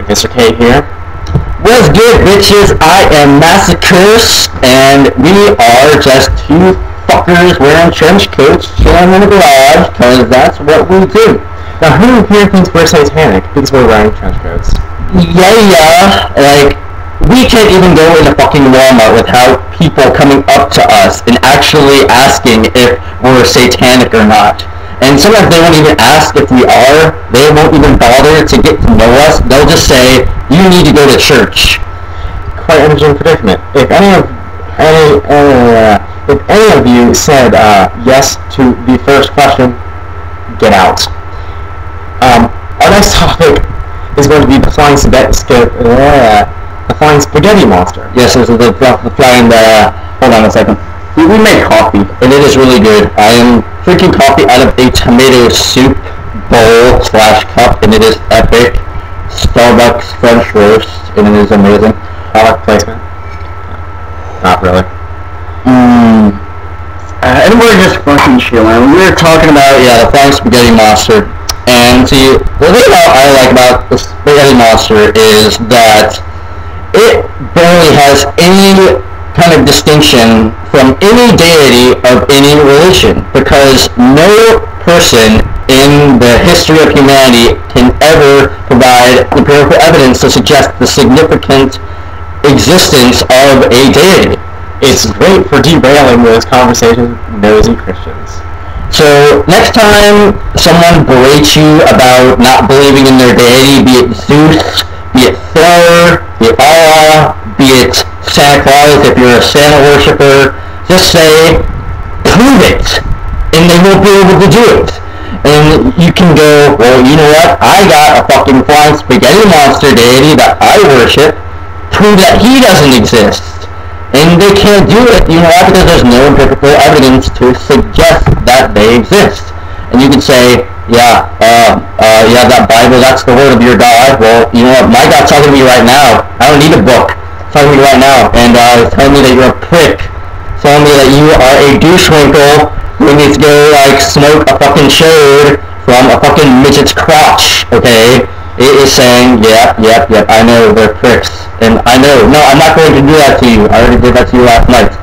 EviscerKate here. What's good, bitches? I am MassaCrse, and we are just two fuckers wearing trench coats chilling in the garage, because that's what we do. Now, who here thinks we're satanic because we're wearing trench coats? Yeah, like, we can't even go into fucking Walmart without people coming up to us and actually asking if we're satanic or not. And sometimes they won't even ask if we are. They won't even bother to get to know us. They'll just say, you need to go to church. Quite an interesting predicament. If any of you said yes to the first question, get out. Our next topic is going to be the flying spaghetti monster. Yes, this is the flying, hold on a second. We made coffee, and it is really good. I am drinking coffee out of a tomato soup bowl / cup, and it is epic. Starbucks French roast, and it is amazing. Product placement? Not really. And we're just fucking chilling. We were talking about, the flying spaghetti monster. And see, the thing I like about the spaghetti monster is that it barely has any kind of distinction from any deity of any religion, because no person in the history of humanity can ever provide empirical evidence to suggest the significant existence of a deity. It's great for derailing those conversations with nosy Christians. So next time someone berates you about not believing in their deity, be it Zeus, be it Thor, be it Allah, be it Santa Claus, if you're a Santa worshiper, just say, prove it, and they won't be able to do it. And you can go, well, you know what, I got a fucking flying spaghetti monster deity that I worship, prove that he doesn't exist. And they can't do it, you know why? Because there's no empirical evidence to suggest that they exist. And you can say, that Bible, that's the word of your God. Well, you know what, my God's talking to me right now. I don't need a book. It's talking to me right now. And telling me that you're a prick. Telling me that you are a douchewinkle who needs to go, smoke a fucking chode from a fucking midget's crotch, okay? It is saying, yep, I know, they're pricks. And I know, no, I'm not going to do that to you. I already did that to you last night.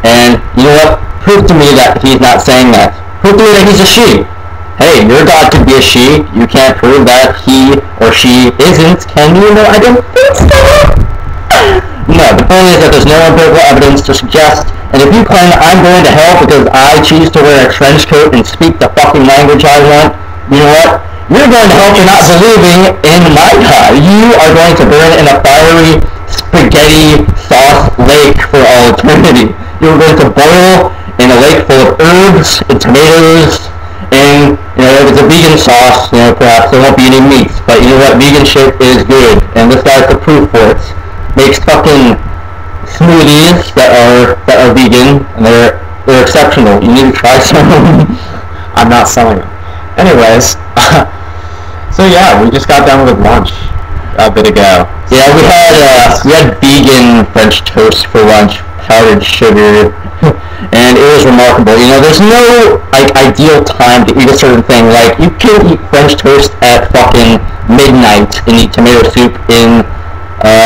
And you know what? Prove to me that he's not saying that. Prove to me that he's a she. Hey, your God could be a she. You can't prove that he or she isn't, can you? No, I don't think so. No, the point is that there's no empirical evidence to suggest, and if you claim I'm going to hell because I choose to wear a trench coat and speak the fucking language I want, you know what? You're going to hell for not believing in my God. You are going to burn in a fiery spaghetti sauce lake for all eternity. You're going to boil in a lake full of herbs and tomatoes, and, if it's a vegan sauce, perhaps there won't be any meat, but you know what, vegan shit is good, and this guy's the proof for it. Makes fucking smoothies that are vegan, and they're exceptional. You need to try some. I'm not selling them. Anyways, so yeah, we just got done with lunch a bit ago. Yeah, we had vegan French toast for lunch, powdered sugar, and it was remarkable. There's no ideal time to eat a certain thing. Like, you can eat French toast at fucking midnight and eat tomato soup in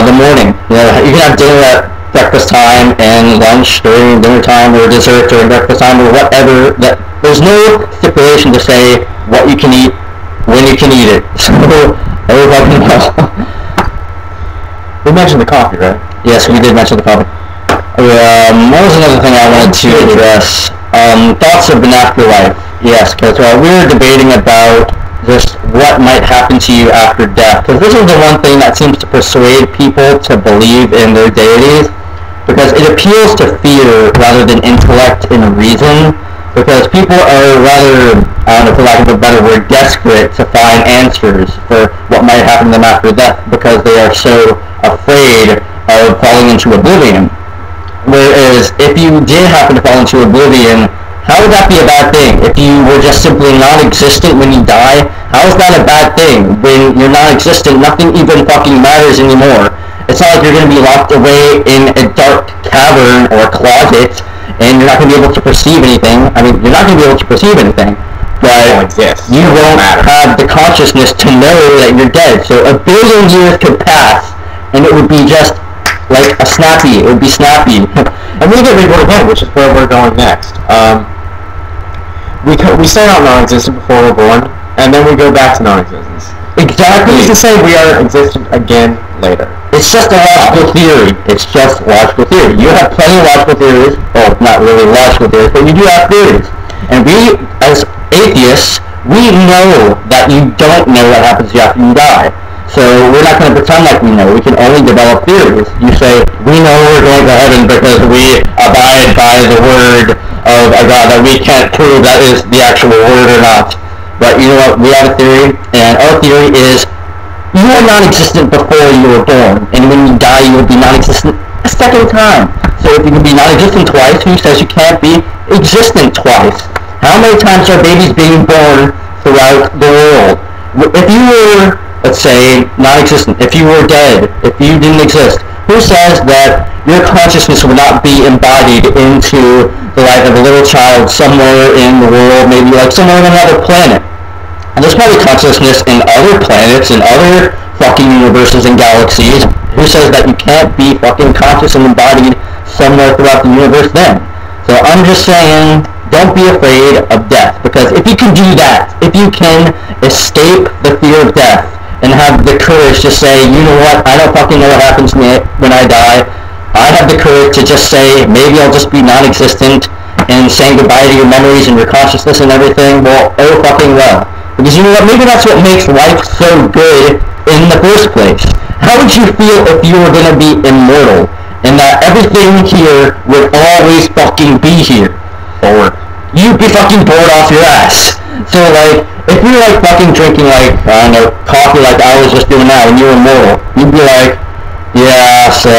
the morning. You can have dinner at breakfast time and lunch during dinner time, or dessert during breakfast time, or whatever. There's no stipulation to say what you can eat when you can eat it. So everybody knows. We mentioned the coffee, right? Yes, we did mention the coffee. What was another thing I wanted to address? Thoughts of an afterlife. Yes, because we were debating about just what might happen to you after death. Because this is the one thing that seems to persuade people to believe in their deities. Because it appeals to fear rather than intellect and reason. Because people are rather, I don't know, for lack of a better word, desperate to find answers for what might happen to them after death, because they are so afraid of falling into oblivion. Whereas, if you did happen to fall into oblivion, how would that be a bad thing? If you were just simply non-existent when you die, how is that a bad thing? When you're non-existent, nothing even fucking matters anymore. It's not like you're going to be locked away in a dark cavern or closet, and you're not going to be able to perceive anything. I mean, you're not going to be able to perceive anything. but exist. you won't have the consciousness to know that you're dead. So 1 billion years could pass, and it would be just like a snappy. It would be snappy. And we get reborn again, which is where we're going next. We start out non-existent before we're born, and then we go back to non-existence. Exactly. Who's to say we are existent again later? It's just a logical theory. It's just logical theory. You have plenty of logical theories. Well, not really logical theories, but you do have theories. And we, as atheists, we know that you don't know what happens after you die. So we're not going to pretend like we know. We can only develop theories. You say, we know we're going to heaven because we abide by the word of a God, that we can't prove that is the actual word or not. But you know what? We have a theory, and our theory is you are non-existent before you were born, and when you die, you will be non-existent a second time. So if you can be non-existent twice, who says you can't be existent twice? How many times are babies being born throughout the world? If you were, let's say, non-existent, if you were dead, if you didn't exist, who says that your consciousness would not be embodied into the life of a little child somewhere in the world, maybe like somewhere on another planet? And there's probably consciousness in other planets, in other fucking universes and galaxies. Who says that you can't be fucking conscious and embodied somewhere throughout the universe then? So I'm just saying, don't be afraid of death, because if you can do that, if you can escape the fear of death and have the courage to say, you know what, I don't fucking know what happens to me when I die, I have the courage to just say, maybe I'll just be non-existent and saying goodbye to your memories and your consciousness and everything, well, oh fucking well. Because you know what, maybe that's what makes life so good in the first place. How would you feel if you were going to be immortal and that everything here would always fucking be here? Bored. You'd be fucking bored off your ass. So like, if you're like fucking drinking like, I don't know, coffee like I was just doing now and you were immortal, you'd be like, yeah, so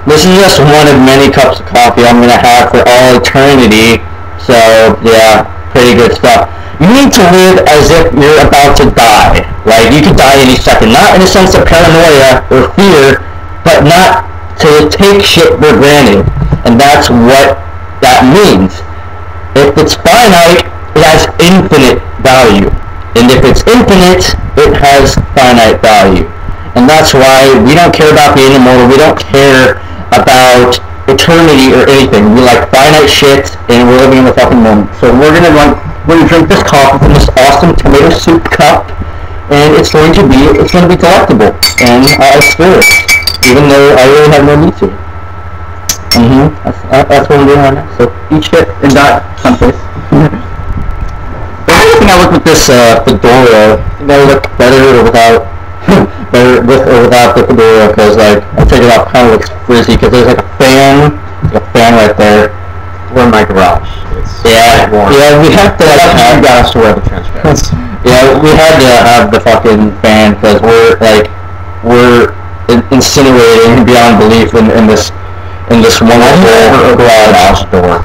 this is just one of many cups of coffee I'm going to have for all eternity. So yeah, pretty good stuff. You need to live as if you're about to die. Like, you could die any second. Not in a sense of paranoia or fear, but not to take shit for granted. And that's what that means. If it's finite, it has infinite value. And if it's infinite, it has finite value. And that's why we don't care about being immortal. We don't care about eternity or anything. We like finite shit, and we're living in the fucking moment. So we're gonna drink this coffee from this awesome tomato soup cup, and it's going to be delectable and spirits, even though I really have no need to. That's what I'm doing right now. So eat shit and die someplace. I think I look with this fedora. I think I look better without. Better with or without the fedora, because like I take it off, kind of looks frizzy because there's like a fan right there. We're in my garage. Yeah, we have to like have got us to wear the trench coats. Yeah, we had to have the fucking fan because we're incinerating beyond belief in this wonderful garage door.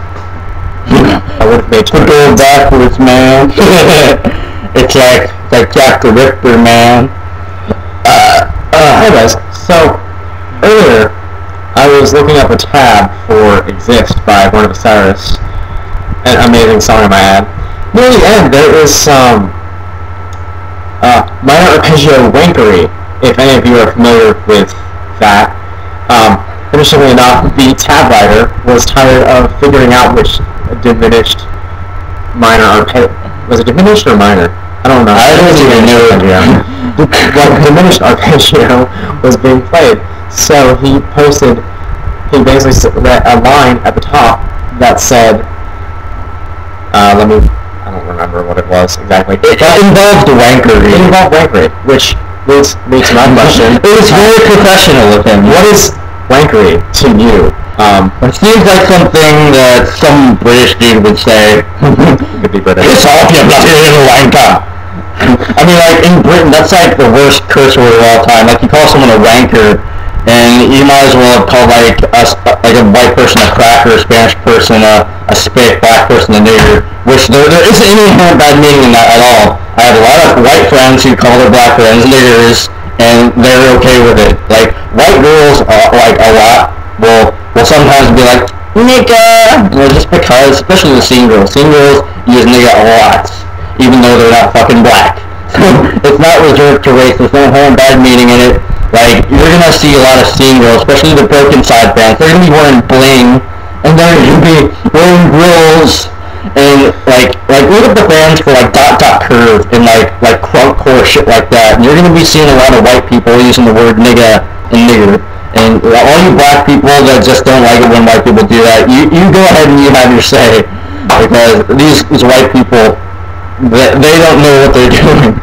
I would have made the door backwards, man. It's like Jack the Ripper, man. Anyways, so earlier I was looking up a tab for "Exist" by MassaCrse, an amazing song in my ad. Near the end, there is some minor arpeggio wankery, if any of you are familiar with that. Interestingly enough, the tab writer was tired of figuring out which diminished minor arpeggio. Was it diminished or minor? I don't know. I don't even know. What diminished arpeggio was being played. So he basically read a line at the top that said, I don't remember what it was exactly. It involved wankery. It involved wankery, which leads me to my question. It was very professional of him. What is wankery to you? It seems like something that some British dude would say. Could be British. It's all your bloody little wanker. I mean, like, in Britain, that's like the worst curse word of all time. Like, you call someone a wanker, and you might as well call, like a white person a cracker, a Spanish person a spick, black person a nigger, which there isn't any inherent bad meaning in that at all. I have a lot of white friends who call their black friends niggers, and they're okay with it. Like, white girls, like, a lot, will sometimes be like, nigga, just because, especially the scene girls. Scene girls use nigga a lot. even though they're not fucking black. So it's not reserved to race. There's no harm bad meaning in it. Like, you're gonna see a lot of scene girls, especially the broken side bands. They're gonna be wearing bling, and they're gonna be wearing grills, and like look at the bands for like Dot Dot Curve and like crunkcore shit like that. And you're gonna be seeing a lot of white people using the word nigga and nigger. And all you black people that just don't like it when white people do that, you go ahead and you have your say, because these white people, they don't know what they're doing.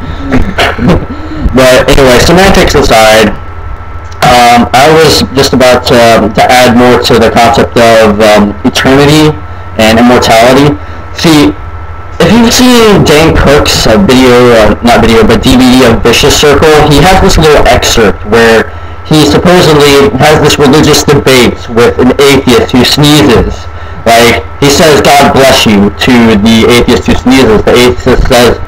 But anyway, semantics aside, I was just about to add more to the concept of eternity and immortality. See, if you've seen Dan Cook's DVD of Vicious Circle, he has this little excerpt where he supposedly has this religious debate with an atheist who sneezes. Like, he says, "God bless you," to the atheist who sneezes. The atheist says,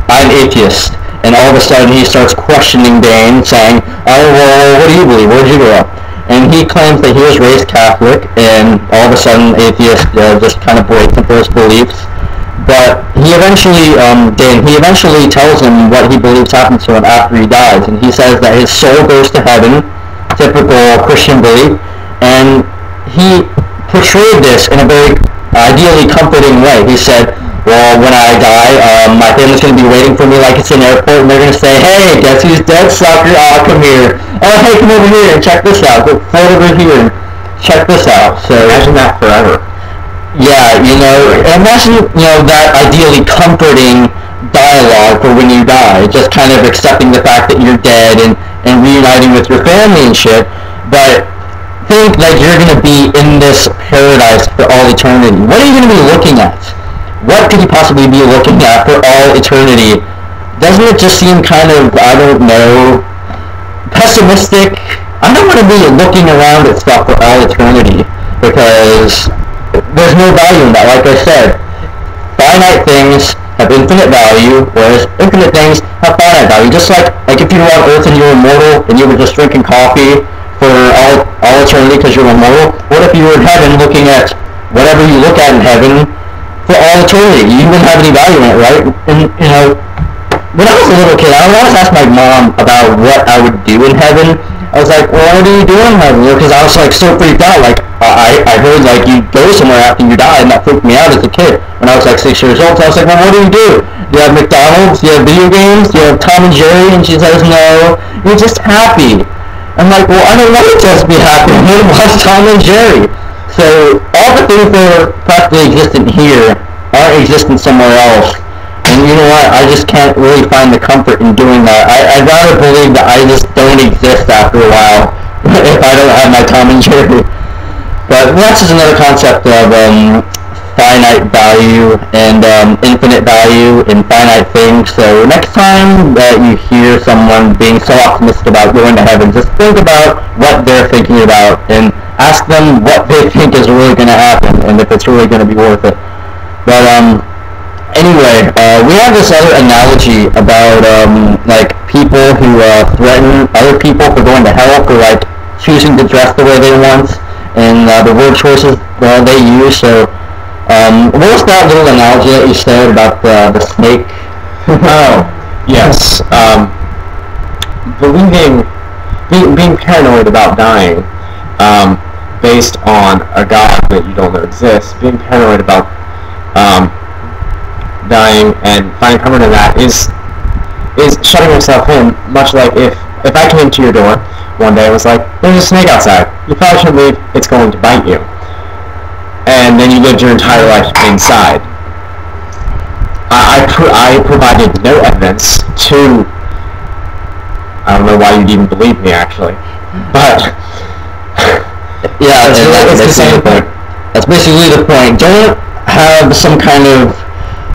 "I'm atheist." And all of a sudden he starts questioning Dane, saying, "Oh, well, what do you believe? Where'd you grow up?" And he claims that he was raised Catholic, and all of a sudden atheist just kind of breaks into his beliefs. But he eventually tells him what he believes happens to him after he dies, and he says that his soul goes to heaven, typical Christian belief, and he portrayed this in a very ideally comforting way. He said, "Well, when I die, my family's going to be waiting for me like it's an airport, and they're going to say, 'Hey, guess who's dead, sucker? Oh, come here. Oh, hey, come over here and check this out. Go float over here and check this out.'" So imagine that forever. Yeah, imagine, that ideally comforting dialogue for when you die, just kind of accepting the fact that you're dead and reuniting with your family and shit. But think like you're going to be in this paradise for all eternity. What are you going to be looking at? What could you possibly be looking at for all eternity? Doesn't it just seem kind of, I don't know, pessimistic? I don't want to be looking around at stuff for all eternity, because there's no value in that. Like I said, finite things have infinite value, whereas infinite things have finite value. Just like if you were on Earth and you were immortal, and you were just drinking coffee for all eternity because you're immortal, what if you were in heaven looking at whatever you look at in heaven for all eternity? You wouldn't have any value in it, right? And, when I was a little kid, I always asked my mom about what I would do in heaven. I was like, "Well, what do you do in heaven?" Because I was, so freaked out. I heard, you go somewhere after you die, and that freaked me out as a kid. When I was, 6 years old, so I was like, "Well, what do? Do you have McDonald's? Do you have video games? Do you have Tom and Jerry?" And she says, "No, you're just happy." I'm like, "Well, I don't want to just be happy. I want to watch Tom and Jerry." So all the things that are practically existent here aren't existent somewhere else. And you know what? I just can't really find the comfort in doing that. I'd rather believe that I just don't exist after a while if I don't have my Tom and Jerry. But that's just another concept of finite value and infinite value in finite things. So next time that you hear someone being so optimistic about going to heaven, just think about what they're thinking about and ask them what they think is really going to happen and if it's really going to be worth it. But anyway, we have this other analogy about people who threaten other people for going to hell for choosing to dress the way they want, and the word choices they use. So what was that little analogy that you said about the snake? Oh, yes. Being paranoid about dying, based on a god that you don't know exists, being paranoid about dying and finding comfort in that is shutting yourself in, much like if I came to your door one day and was like, "There's a snake outside, you probably shouldn't leave, it's going to bite you," and then you lived your entire life inside. I provided no evidence to, I don't know why you'd even believe me, actually, but yeah, it's the same point. That's basically the point. Don't have some kind of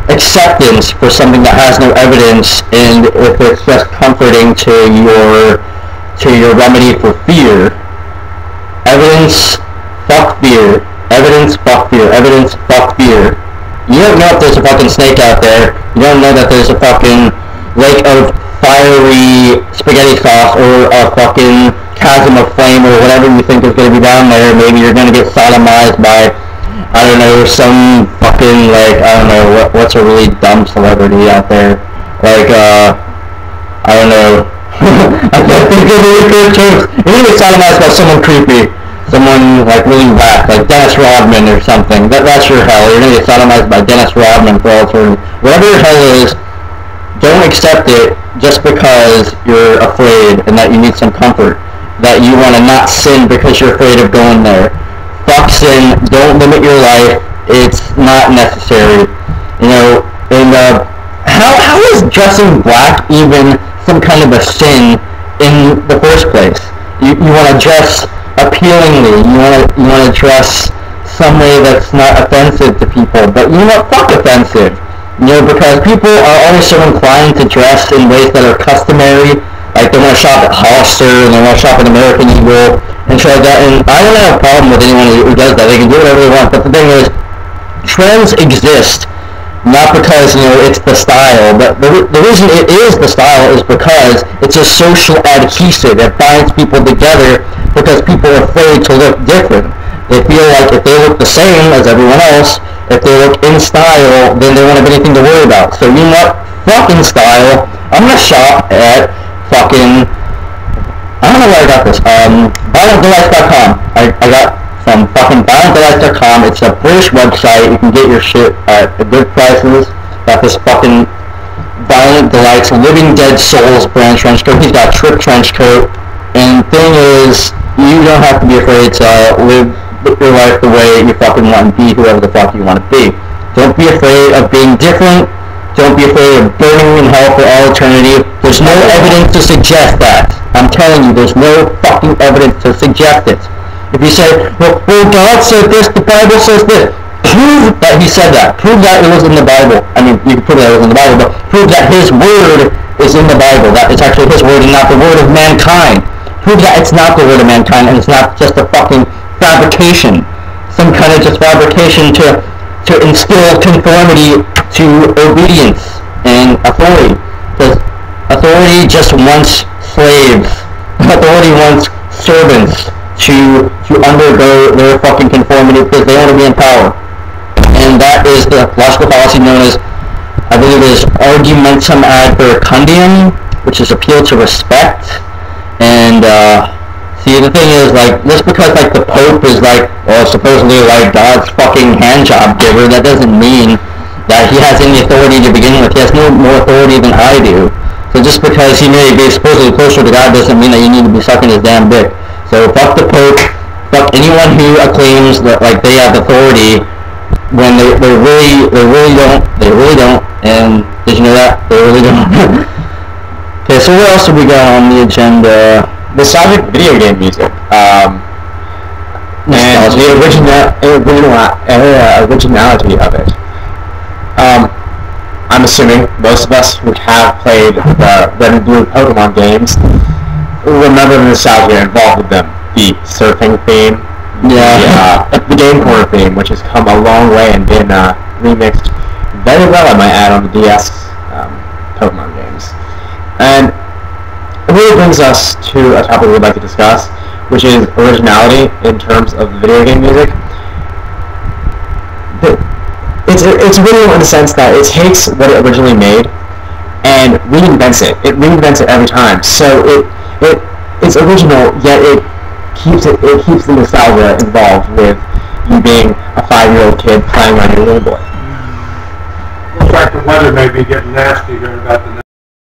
acceptance for something that has no evidence, and if it's just comforting to your remedy for fear. Evidence, fuck fear. Evidence, fuck fear. Evidence, fuck fear. You don't know if there's a fucking snake out there. You don't know that there's a fucking lake of fiery spaghetti sauce or a fucking chasm of flame or whatever you think is going to be down there. Maybe you're going to get sodomized by I don't know, some fucking, like, I don't know, what's a really dumb celebrity out there? Like, I don't know. I can't think of really good terms. You need to sodomize about someone creepy. Someone, like, really whack, like Dennis Rodman or something. That's your hell. You're gonna get sodomized by Dennis Rodman for all eternity. Whatever your hell is, don't accept it just because you're afraid and that you need some comfort. That you want to not sin because you're afraid of going there. Fuck sin. Don't limit your life. It's not necessary. You know, and how is dressing black even some kind of a sin in the first place? You want to dress appealingly. You want to dress some way that's not offensive to people. But you know what? Fuck offensive. You know, because people are always so inclined to dress in ways that are customary. Like they want to shop at Hollister and they want to shop at American Eagle and shit like that. And I don't have a problem with anyone who does that. They can do whatever they want. But the thing is, trends exist not because, you know, it's the style, but the reason it is the style is because it's a social adhesive. It binds people together because people are afraid to look different. They feel like if they look the same as everyone else, if they look in style, then they won't have anything to worry about. So you know what? Fucking style. I'm gonna shop at fucking, I don't know where I got this. ViolentDelights.com. I got from fucking ViolentDelights.com. It's a British website. You can get your shit at good prices. Got this fucking Violent Delights Living Dead Souls brand trench coat. He's got a Trip trench coat. And the thing is, you don't have to be afraid to live your life the way you fucking want and be whoever the fuck you want to be. Don't be afraid of being different. Don't be afraid of burning in hell for all eternity. There's no evidence to suggest that. I'm telling you, there's no fucking evidence to suggest it. If you say, well, God said this, the Bible says this, prove that he said that. Prove that it was in the Bible. I mean, you can prove that it was in the Bible, but prove that his word is in the Bible. That it's actually his word and not the word of mankind. Prove that it's not the word of mankind and it's not just a fucking fabrication. Some kind of just fabrication to instill conformity to obedience and authority. Because authority just wants slaves. Authority wants servants to undergo their fucking conformity because they want to be in power. And that is the logical fallacy known as, I believe it is argumentum ad verecundium, which is appeal to respect. And see, the thing is, like, just because like the Pope is like, well, supposedly like God's fucking handjob giver, that doesn't mean that he has any authority to begin with. He has no more authority than I do. So just because he may be supposedly closer to God doesn't mean that you need to be sucking his damn dick. So fuck the Pope, fuck anyone who acclaims that like they have authority when they really don't, and did you know that? They really don't. Okay, so what else have we got on the agenda? Nostalgic video game music. And the originality of it. I'm assuming most of us who have played the Red and Blue Pokemon games remember the nostalgia involved with them. The surfing theme, the Game Corner theme, which has come a long way and been remixed very well, I might add, on the DS Pokemon games. And it really brings us to a topic we'd like to discuss, which is originality in terms of video game music. It's original in the sense that it takes what it originally made and reinvents it. It reinvents it every time. So it's original, yet it keeps the nostalgia involved with you being a 5-year-old kid playing on your little boy. Looks like the weather may be getting nasty here in about the